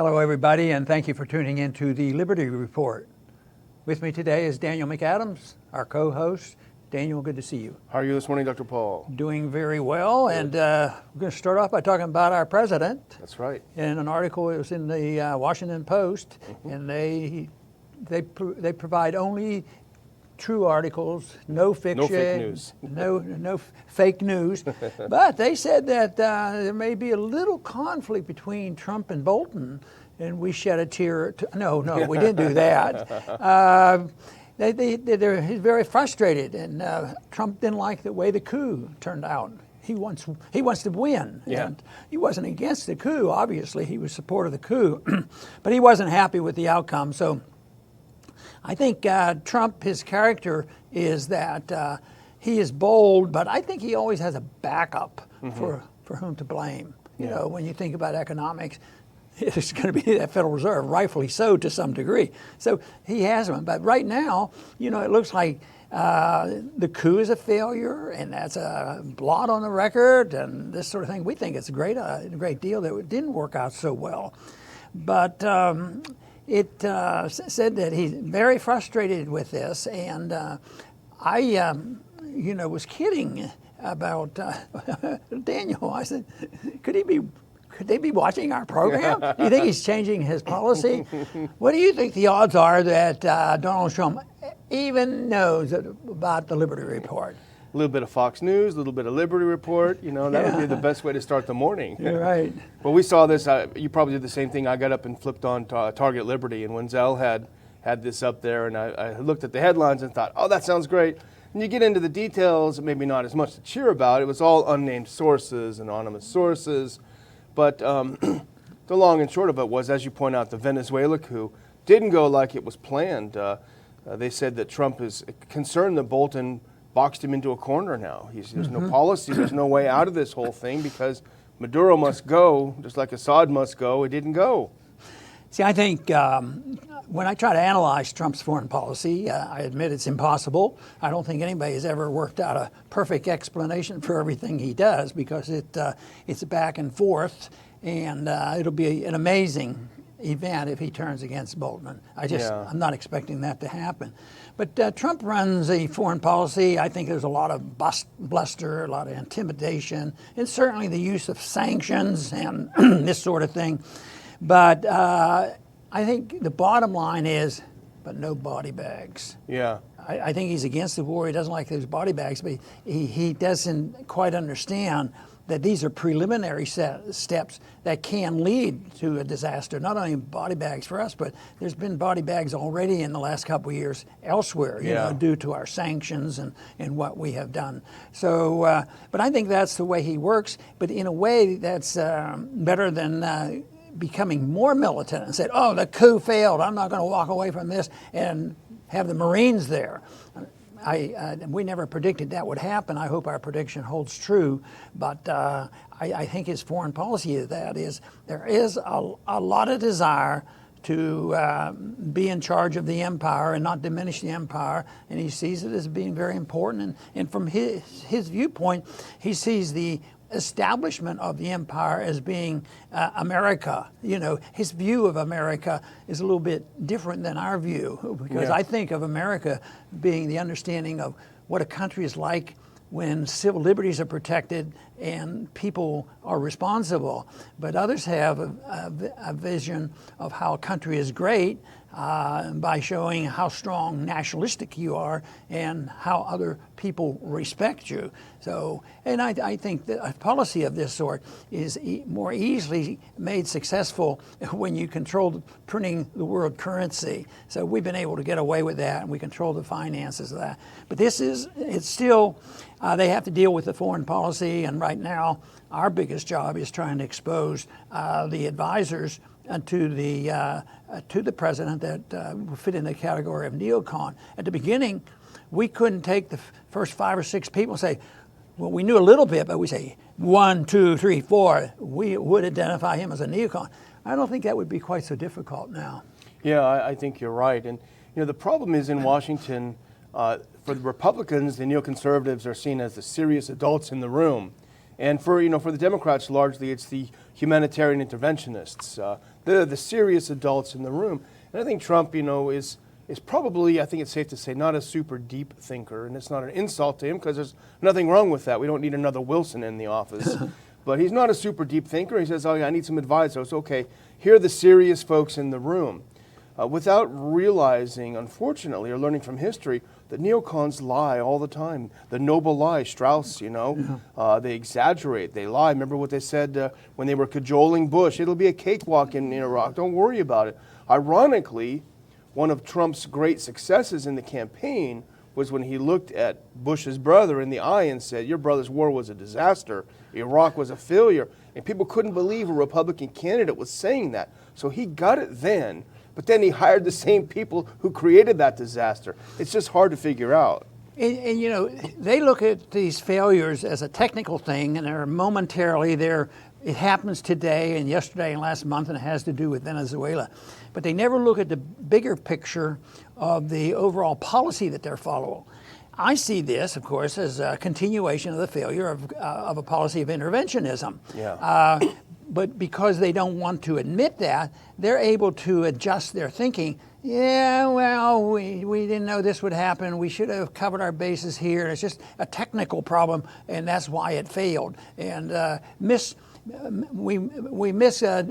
Hello, everybody, and thank you for tuning in to the Liberty Report. With me today is Daniel McAdams, our co-host. Daniel, good to see you. How are you this morning, Dr. Paul? Doing very well, and we're going to start off by talking about our president. That's right. In an article, it was in the Washington Post, and they provide only true articles, no fiction, no fake news, no fake news. But they said that there may be a little conflict between Trump and Bolton, and we shed a tear. No, we didn't do that. He's very frustrated, and Trump didn't like the way the coup turned out. He wants to win, and he wasn't against the coup. Obviously, he was supportive of the coup, but he wasn't happy with the outcome. So I think Trump, his character is that he is bold, but I think he always has a backup for whom to blame. You know, when you think about economics, it's going to be that Federal Reserve, rightfully so to some degree. So he has one. But right now, you know, it looks like the coup is a failure, and that's a blot on the record, and this sort of thing. We think it's a great deal that it didn't work out so well. But it said that he's very frustrated with this, and I was kidding about Daniel. I said, could they be watching our program? Do you think he's changing his policy? What do you think the odds are that Donald Trump even knows about the Liberty Report? A little bit of Fox News, a little bit of Liberty Report. You know, that would be the best way to start the morning. You're right. Well, we saw this. You probably did the same thing. I got up and flipped on Target Liberty, and Wenzel had this up there, and I looked at the headlines and thought, oh, that sounds great. And you get into the details, maybe not as much to cheer about. It was all unnamed sources, anonymous sources. But the long and short of it was, as you point out, the Venezuela coup didn't go like it was planned. They said that Trump is concerned that Bolton boxed him into a corner now. There's no policy, there's no way out of this whole thing because Maduro must go, just like Assad must go. It didn't go. See, I think when I try to analyze Trump's foreign policy, I admit it's impossible. I don't think anybody has ever worked out a perfect explanation for everything he does because it's back and forth, and it'll be an amazing event if he turns against Bolton. I'm not expecting that to happen. But Trump runs a foreign policy. I think there's a lot of bluster, a lot of intimidation, and certainly the use of sanctions and this sort of thing. But I think the bottom line is, but no body bags. Yeah. I think he's against the war. He doesn't like those body bags, but he doesn't quite understand that these are preliminary steps that can lead to a disaster. Not only body bags for us, but there's been body bags already in the last couple of years elsewhere, you know, due to our sanctions and what we have done. So, but I think that's the way he works. But in a way, that's better than becoming more militant and said, oh, the coup failed. I'm not going to walk away from this and have the Marines there. We never predicted that would happen. I hope our prediction holds true. But I think his foreign policy is there is a lot of desire to be in charge of the empire and not diminish the empire. And he sees it as being very important. And from his viewpoint, he sees the establishment of the empire as being America. You know, his view of America is a little bit different than our view because I think of America being the understanding of what a country is like when civil liberties are protected and people are responsible. But others have a vision of how a country is great by showing how strong nationalistic you are and how other people respect you. So, and I think that a policy of this sort is more easily made successful when you control printing the world currency. So we've been able to get away with that, and we control the finances of that. But it's still, they have to deal with the foreign policy, and right now our biggest job is trying to expose the advisors to the president that fit in the category of neocon. At the beginning, we couldn't take the first 5 or 6 people and say, well, we knew a little bit, but we say 1, 2, 3, 4. We would identify him as a neocon. I don't think that would be quite so difficult now. Yeah, I think you're right. And you know, the problem is in Washington, for the Republicans, the neoconservatives are seen as the serious adults in the room. And for the Democrats, largely it's the humanitarian interventionists. They're the serious adults in the room. And I think Trump, is probably, I think it's safe to say, not a super deep thinker. And it's not an insult to him because there's nothing wrong with that. We don't need another Wilson in the office. But he's not a super deep thinker. He says, oh, yeah, I need some advice. So it's okay. Here are the serious folks in the room. Without realizing, unfortunately, or learning from history, that neocons lie all the time. The noble lie, Strauss, they exaggerate, they lie. Remember what they said when they were cajoling Bush? It'll be a cakewalk in Iraq, don't worry about it. Ironically, one of Trump's great successes in the campaign was when he looked at Bush's brother in the eye and said, your brother's war was a disaster, Iraq was a failure. And people couldn't believe a Republican candidate was saying that. So he got it then. But then he hired the same people who created that disaster. It's just hard to figure out. And they look at these failures as a technical thing, and they're momentarily there. It happens today and yesterday and last month, and it has to do with Venezuela. But they never look at the bigger picture of the overall policy that they're following. I see this, of course, as a continuation of the failure of a policy of interventionism. Yeah. But because they don't want to admit that, they're able to adjust their thinking. Yeah, well, we didn't know this would happen. We should have covered our bases here. It's just a technical problem, and that's why it failed. And we misled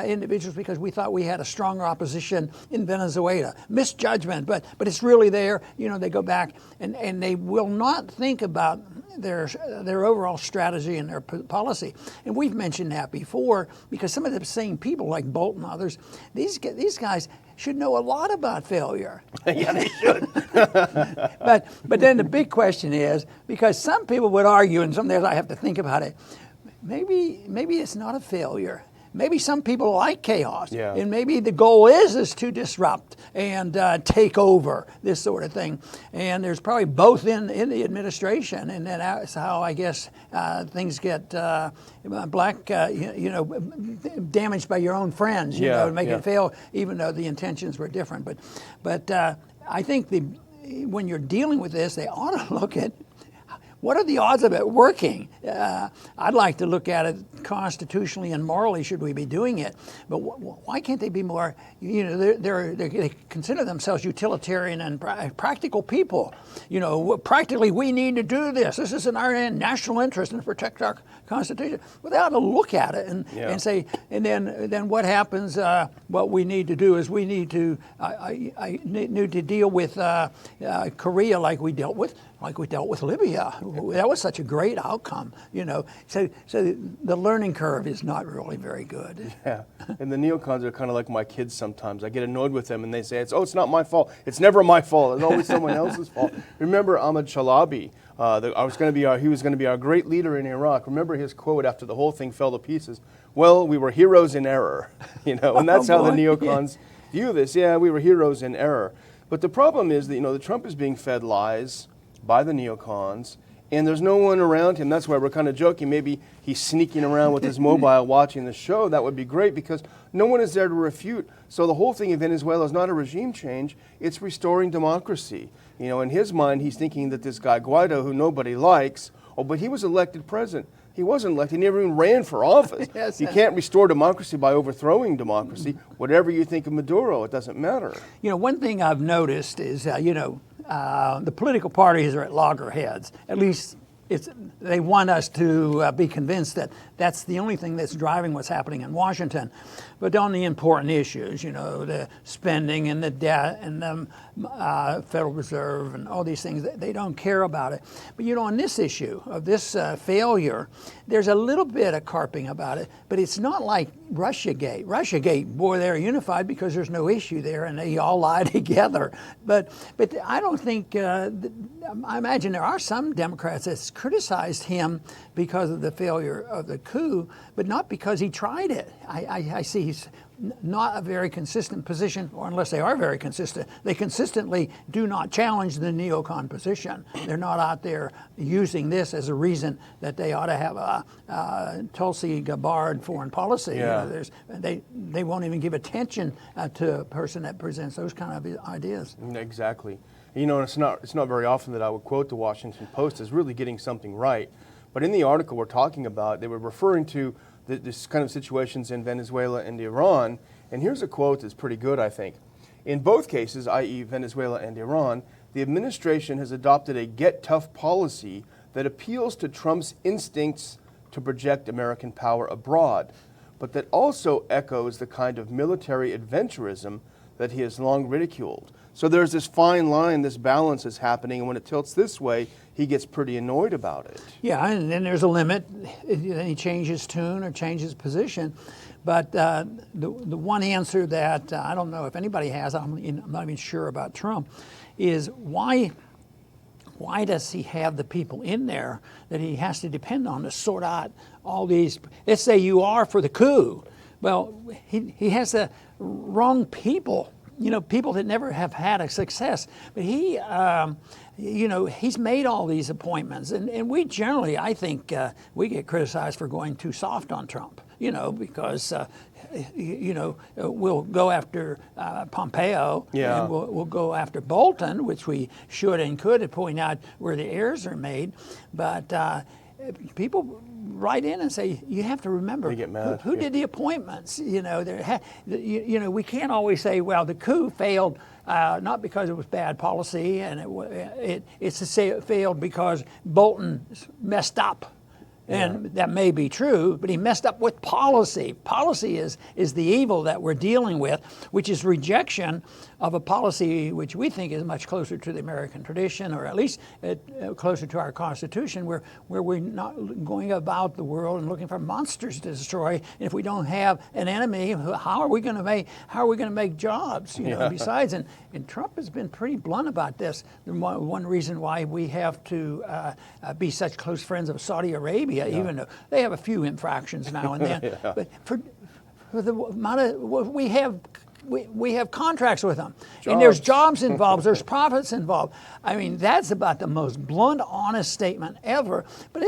individuals because we thought we had a stronger opposition in Venezuela. Misjudgment, but it's really there. They go back and they will not think about their overall strategy and their policy. And we've mentioned that before because some of the same people like Bolton and others, these guys should know a lot about failure. Yeah, they should. But then the big question is, because some people would argue, and some days I have to think about it, maybe it's not a failure. Maybe some people like chaos, and maybe the goal is to disrupt and take over, this sort of thing. And there's probably both in the administration, and then that's how I guess things get damaged by your own friends, to make it fail, even though the intentions were different. But I think when you're dealing with this, they ought to look at what are the odds of it working? I'd like to look at it constitutionally and morally, should we be doing it? But why can't they be more, they consider themselves utilitarian and practical people. Practically we need to do this. This is in our national interest and protect our Constitution. Well, they ought to look at it and say, and then what happens, what we need to do is we need to, I need to deal with Korea like we dealt with Libya. That was such a great outcome, So the learning curve is not really very good. Yeah, and the neocons are kind of like my kids sometimes. I get annoyed with them and they say, it's not my fault. It's never my fault. It's always someone else's fault. Remember Ahmad Chalabi? He was going to be our great leader in Iraq. Remember his quote after the whole thing fell to pieces? Well, we were heroes in error, and that's how the neocons view this. Yeah, we were heroes in error. But the problem is that, the Trump is being fed lies by the neocons, and there's no one around him. That's why we're kind of joking. Maybe he's sneaking around with his mobile watching the show. That would be great because no one is there to refute. So the whole thing in Venezuela is not a regime change. It's restoring democracy. In his mind, he's thinking that this guy Guaido, who nobody likes, but he was elected president. He wasn't elected. He never even ran for office. Yes. You can't restore democracy by overthrowing democracy. Whatever you think of Maduro, it doesn't matter. One thing I've noticed is, the political parties are at loggerheads. At least they want us to be convinced that that's the only thing that's driving what's happening in Washington. But on the important issues, the spending and the debt and the Federal Reserve and all these things, they don't care about it. But on this issue of this failure, there's a little bit of carping about it, but it's not like Russiagate. Russiagate, boy, they're unified because there's no issue there and they all lie together. But I don't think, I imagine there are some Democrats that's criticized him because of the failure of the coup, but not because he tried it. I see he's not a very consistent position, or unless they are very consistent, they consistently do not challenge the neocon position. They're not out there using this as a reason that they ought to have a Tulsi Gabbard foreign policy. Yeah. They won't even give attention to a person that presents those kind of ideas. Exactly. It's not very often that I would quote the Washington Post as really getting something right. But in the article we're talking about, they were referring to this kind of situations in Venezuela and Iran. And here's a quote that's pretty good, I think. In both cases, i.e. Venezuela and Iran, the administration has adopted a get tough policy that appeals to Trump's instincts to project American power abroad, but that also echoes the kind of military adventurism that he has long ridiculed. So there's this fine line, this balance is happening, and when it tilts this way, he gets pretty annoyed about it. Yeah, and then there's a limit. Then he changes tune or changes position. But the one answer that I don't know if anybody has, I'm not even sure about Trump, is why does he have the people in there that he has to depend on to sort out all these? Let's say you are for the coup. Well, he has the wrong people. People that never have had a success. But he, he's made all these appointments. And we generally, I think, we get criticized for going too soft on Trump, because, we'll go after Pompeo. Yeah. And we'll go after Bolton, which we should and could point out where the errors are made. But people write in and say, you have to remember They get mad. who did the appointments. We can't always say, well, the coup failed not because it was bad policy, and it's to say it failed because Bolton messed up. And that may be true, but he messed up with policy. Policy is the evil that we're dealing with, which is rejection of a policy which we think is much closer to the American tradition, or at least closer to our Constitution, where we're not going about the world and looking for monsters to destroy. And if we don't have an enemy, how are we going to make jobs? Besides, and Trump has been pretty blunt about this. One reason why we have to be such close friends of Saudi Arabia. Even though they have a few infractions now and then, but for the amount of we have contracts with them, and there's jobs involved, there's profits involved. I mean, that's about the most blunt, honest statement ever. But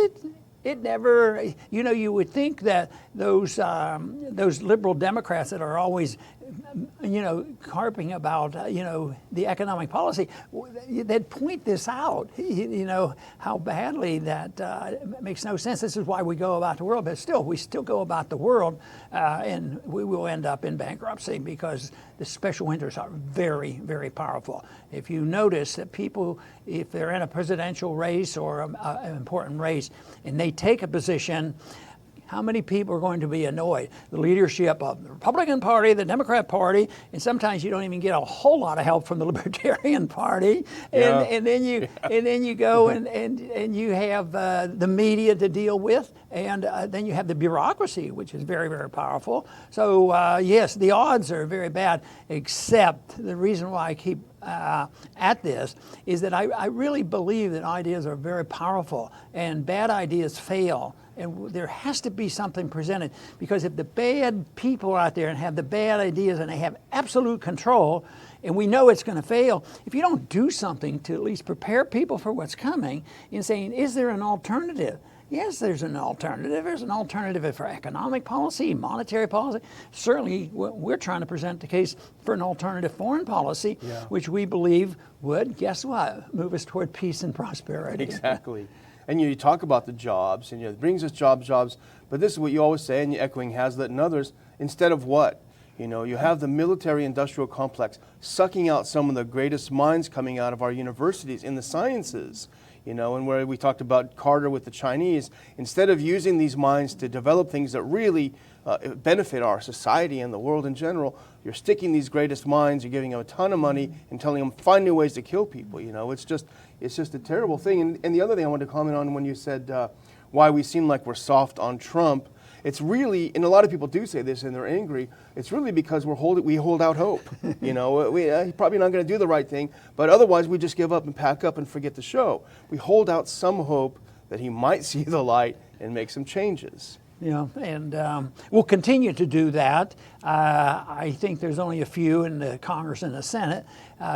it never, you would think that those liberal Democrats that are always, carping about, the economic policy, they'd point this out, how badly that makes no sense. This is why we go about the world, but still, we still go about the world, and we will end up in bankruptcy because the special interests are very, very powerful. If you notice that people, if they're in a presidential race or an important race, and they take a position, how many people are going to be annoyed? The leadership of the Republican Party, the Democrat Party, and sometimes you don't even get a whole lot of help from the Libertarian Party. And then you go and you have the media to deal with, and then you have the bureaucracy, which is very, very powerful. So yes, the odds are very bad, except the reason why I keep at this is that I really believe that ideas are very powerful, and bad ideas fail. And there has to be something presented, because if the bad people are out there and have the bad ideas and they have absolute control, and we know it's going to fail, if you don't do something to at least prepare people for what's coming in saying, is there an alternative? Yes, there's an alternative. There's an alternative for economic policy, monetary policy. Certainly, we're trying to present the case for an alternative foreign policy, which we believe would, guess what, move us toward peace and prosperity. Exactly. And you talk about the jobs, and it brings us jobs, but this is what you always say, and you're echoing Hazlitt and others, instead of what? You have the military-industrial complex sucking out some of the greatest minds coming out of our universities in the sciences. And where we talked about Carter with the Chinese, instead of using these minds to develop things that really benefit our society and the world in general, you're sticking these greatest minds, you're giving them a ton of money and telling them, find new ways to kill people. It's just a terrible thing. And the other thing I wanted to comment on when you said why we seem like we're soft on Trump, it's really, and a lot of people do say this and they're angry, it's really because we hold out hope. He's probably not going to do the right thing, but otherwise we just give up and pack up and forget the show. We hold out some hope that he might see the light and make some changes. And we'll continue to do that. I think there's only a few in the Congress and the Senate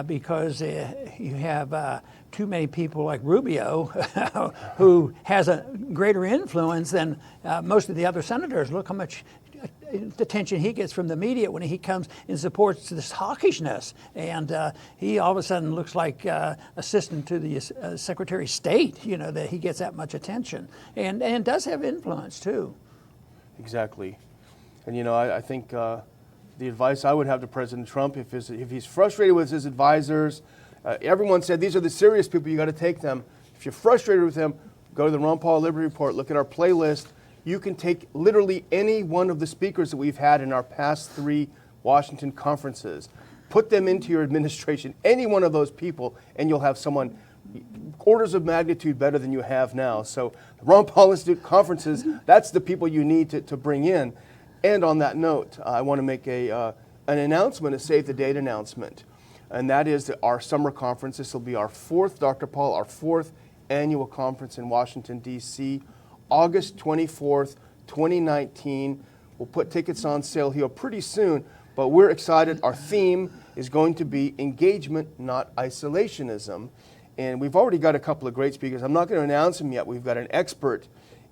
because you have too many people like Rubio who has a greater influence than most of the other senators. Look how much attention he gets from the media when he comes and supports this hawkishness. And he all of a sudden looks like assistant to the Secretary of State, that he gets that much attention and does have influence too. Exactly. And I think the advice I would have to President Trump, if he's frustrated with his advisors, everyone said these are the serious people, you got to take them. If you're frustrated with them, go to the Ron Paul Liberty Report, look at our playlist. You can take literally any one of the speakers that we've had in our past 3 Washington conferences, put them into your administration, any one of those people, and you'll have someone orders of magnitude better than you have now. So the Ron Paul Institute conferences, that's the people you need to bring in. And on that note, I want to make an announcement, a save the date announcement. And that is that our summer conference, this will be our 4th, Dr. Paul, our 4th annual conference in Washington, D.C., August 24th, 2019. We'll put tickets on sale here pretty soon, but we're excited. Our theme is going to be engagement, not isolationism. And we've already got a couple of great speakers. I'm not going to announce them yet. We've got an expert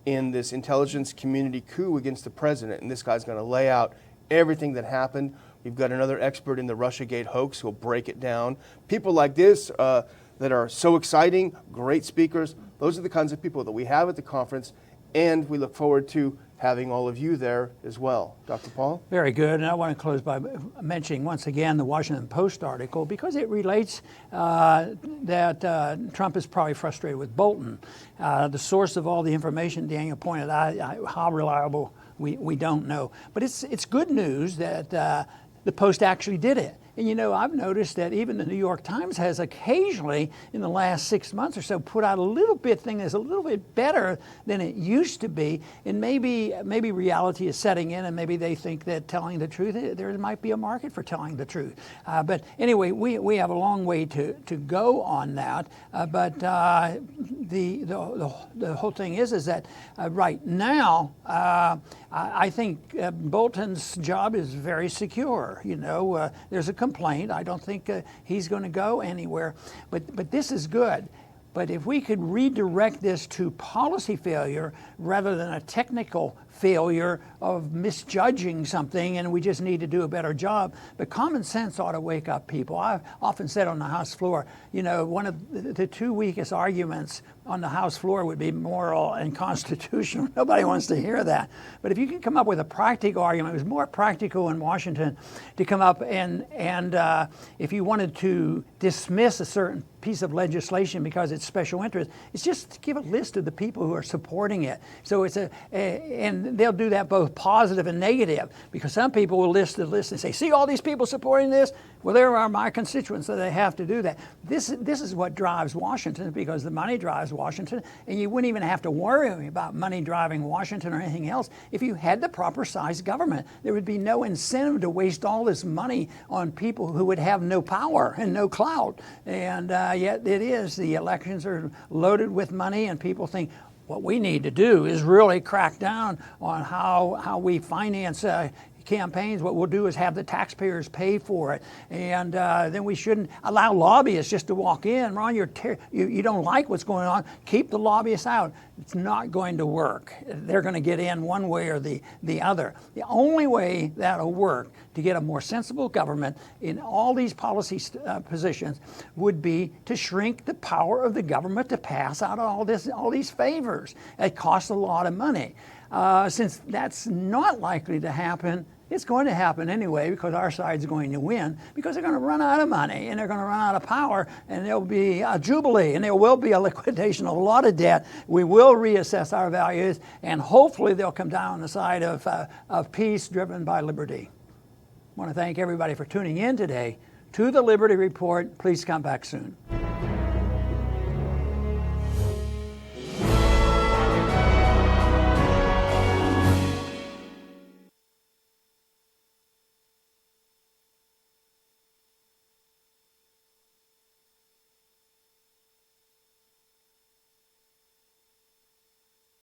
in this intelligence community coup against the president, and this guy's going to lay out everything that happened. We've got another expert in the Russiagate hoax who'll break it down. People like this that are so exciting, great speakers, those are the kinds of people that we have at the conference, and we look forward to having all of you there as well. Dr. Paul? Very good. And I want to close by mentioning once again the Washington Post article, because it relates that Trump is probably frustrated with Bolton. The source of all the information Daniel pointed out, how reliable, we don't know. But it's good news that the Post actually did it. And I've noticed that even the New York Times has occasionally, in the last 6 months or so, put out a little bit thing that's a little bit better than it used to be. And maybe reality is setting in, and maybe they think that telling the truth, there might be a market for telling the truth. But anyway, we have a long way to go on that. But the whole thing is that right now, I think Bolton's job is very secure. There's a complaint. I don't think he's going to go anywhere. But this is good. But if we could redirect this to policy failure rather than a technical failure of misjudging something, and we just need to do a better job. But common sense ought to wake up people. I've often said on the House floor, one of the 2 weakest arguments on the House floor would be moral and constitutional. Nobody wants to hear that. But if you can come up with a practical argument, it was more practical in Washington to come up and if you wanted to dismiss a certain piece of legislation because it's special interest, it's just to give a list of the people who are supporting it. So it's and they'll do that both positive and negative, because some people will list the list and say, see all these people supporting this? Well, there are my constituents, so they have to do that. This is what drives Washington, because the money drives Washington, and you wouldn't even have to worry about money driving Washington or anything else if you had the proper size government. There would be no incentive to waste all this money on people who would have no power and no clout. And yet it is. The elections are loaded with money, and people think, what we need to do is really crack down on how we finance campaigns. What we'll do is have the taxpayers pay for it, and then we shouldn't allow lobbyists just to walk in. Ron, you don't like what's going on, keep the lobbyists out. It's not going to work. They're going to get in one way or the other. The only way that'll work to get a more sensible government in all these policy positions would be to shrink the power of the government to pass out all these favors. It costs a lot of money. Since that's not likely to happen, it's going to happen anyway, because our side's going to win, because they're going to run out of money and they're going to run out of power, and there'll be a jubilee and there will be a liquidation of a lot of debt. We will reassess our values, and hopefully they'll come down on the side of peace driven by liberty. I want to thank everybody for tuning in today to the Liberty Report. Please come back soon.